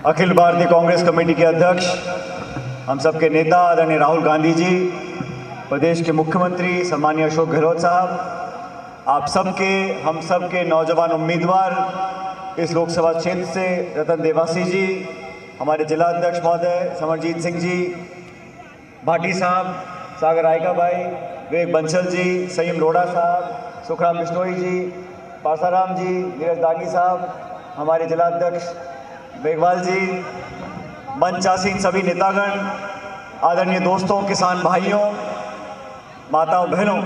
Akhil Bharatiya Congress committee के अध्यक्ष, हम सबके नेता आदरणीय राहुल गांधी जी, प्रदेश के मुख्यमंत्री सम्मानीय अशोक गहलोत साहब, आप सबके हम सबके नौजवान उम्मीदवार इस लोकसभा क्षेत्र से रतन देवासी जी, हमारे जिला अध्यक्ष महोदय समरजीत सिंह जी, भाटी साहब, सागर रायका भाई, विवेक बंसल जी, सईम रोड़ा साहब, सुखराम बिश्नोई जी, पासाराम जी, नीरज दागी साहब, हमारे जिला अध्यक्ष बेगवाल जी, मंचासीन सभी नेतागण, आदरणीय दोस्तों, किसान भाइयों, माताओं बहनों,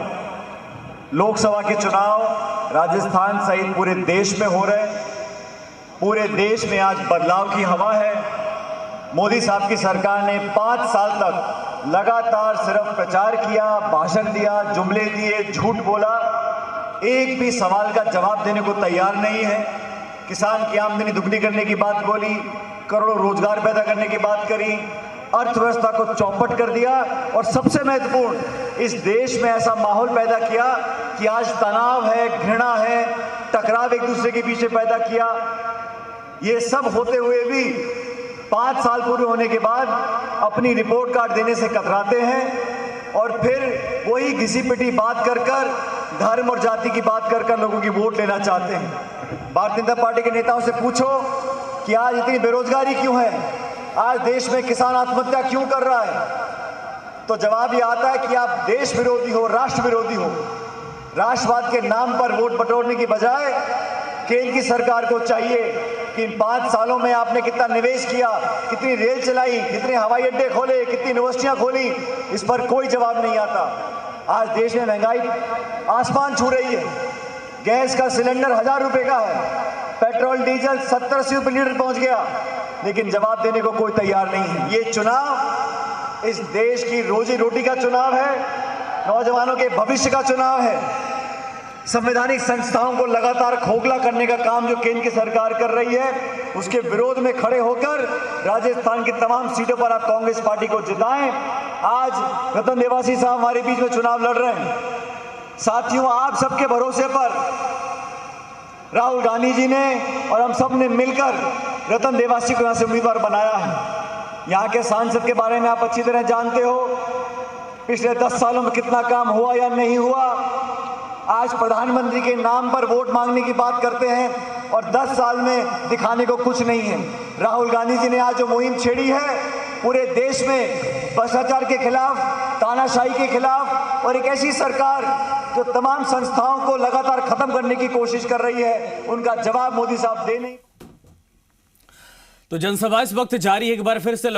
लोकसभा के चुनाव राजस्थान सहित पूरे देश में हो रहे। पूरे देश में आज बदलाव की हवा है। मोदी साहब की सरकार ने 5 साल तक लगातार सिर्फ प्रचार किया, भाषण दिया, जुमले दिए, झूठ बोला, एक भी सवाल का जवाब देने को तैयार नहीं है। किसान की आमदनी दुगनी करने की बात बोली, करोड़ों रोजगार पैदा करने की बात करी, अर्थव्यवस्था को चौपट कर दिया और सबसे महत्वपूर्ण, इस देश में ऐसा माहौल पैदा किया कि आज तनाव है, घृणा है, टकराव एक दूसरे के पीछे पैदा किया। ये सब होते हुए भी 5 साल पूरे होने के बाद अपनी रिपोर्ट कार्ड देने से कतराते हैं और फिर वही घिसी पिटी बात कर धर्म और जाति की बात कर लोगों की वोट लेना चाहते हैं। भारतीय जनता पार्टी के नेताओं से पूछो कि आज इतनी बेरोजगारी क्यों है, आज देश में किसान आत्महत्या क्यों कर रहा है, तो जवाब ये आता है कि आप देश विरोधी हो, राष्ट्र विरोधी हो। राष्ट्रवाद के नाम पर वोट बटोरने की बजाय केंद्र की सरकार को चाहिए कि इन 5 सालों में आपने कितना निवेश किया, कितनी रेल चलाई, कितने हवाई अड्डे खोले, कितनी यूनिवर्सिटियां खोली, इस पर कोई जवाब नहीं आता। आज देश में महंगाई आसमान छू रही है। गैस का सिलेंडर 1000 रुपए का है, पेट्रोल डीजल 70-80 रुपए लीटर पहुंच गया, लेकिन जवाब देने को कोई तैयार नहीं है। ये चुनाव इस देश की रोजी रोटी का चुनाव है, नौजवानों के भविष्य का चुनाव है। संवैधानिक संस्थाओं को लगातार खोखला करने का काम जो केंद्र की सरकार कर रही है, उसके विरोध में खड़े होकर राजस्थान की तमाम सीटों पर आप कांग्रेस पार्टी को जिताएं। आज रतन देवासी साहब हमारे बीच में चुनाव लड़ रहे हैं। साथियों, आप सबके भरोसे पर राहुल गांधी जी ने और हम सब ने मिलकर रतन देवासी को यहां से उम्मीदवार बनाया है। यहां के सांसद के बारे में आप अच्छी तरह जानते हो, पिछले 10 सालों में कितना काम हुआ या नहीं हुआ। आज प्रधानमंत्री के नाम पर वोट मांगने की बात करते हैं और 10 साल में दिखाने को कुछ नहीं है। राहुल गांधी जी ने आज जो मुहिम छेड़ी है पूरे देश में भ्रष्टाचार के खिलाफ, तानाशाही के खिलाफ, और एक ऐसी सरकार जो तमाम संस्थाओं को लगातार खत्म करने की कोशिश कर रही है, उनका जवाब मोदी साहब दे नहीं। तो जनसभा इस वक्त जारी है। एक बार फिर से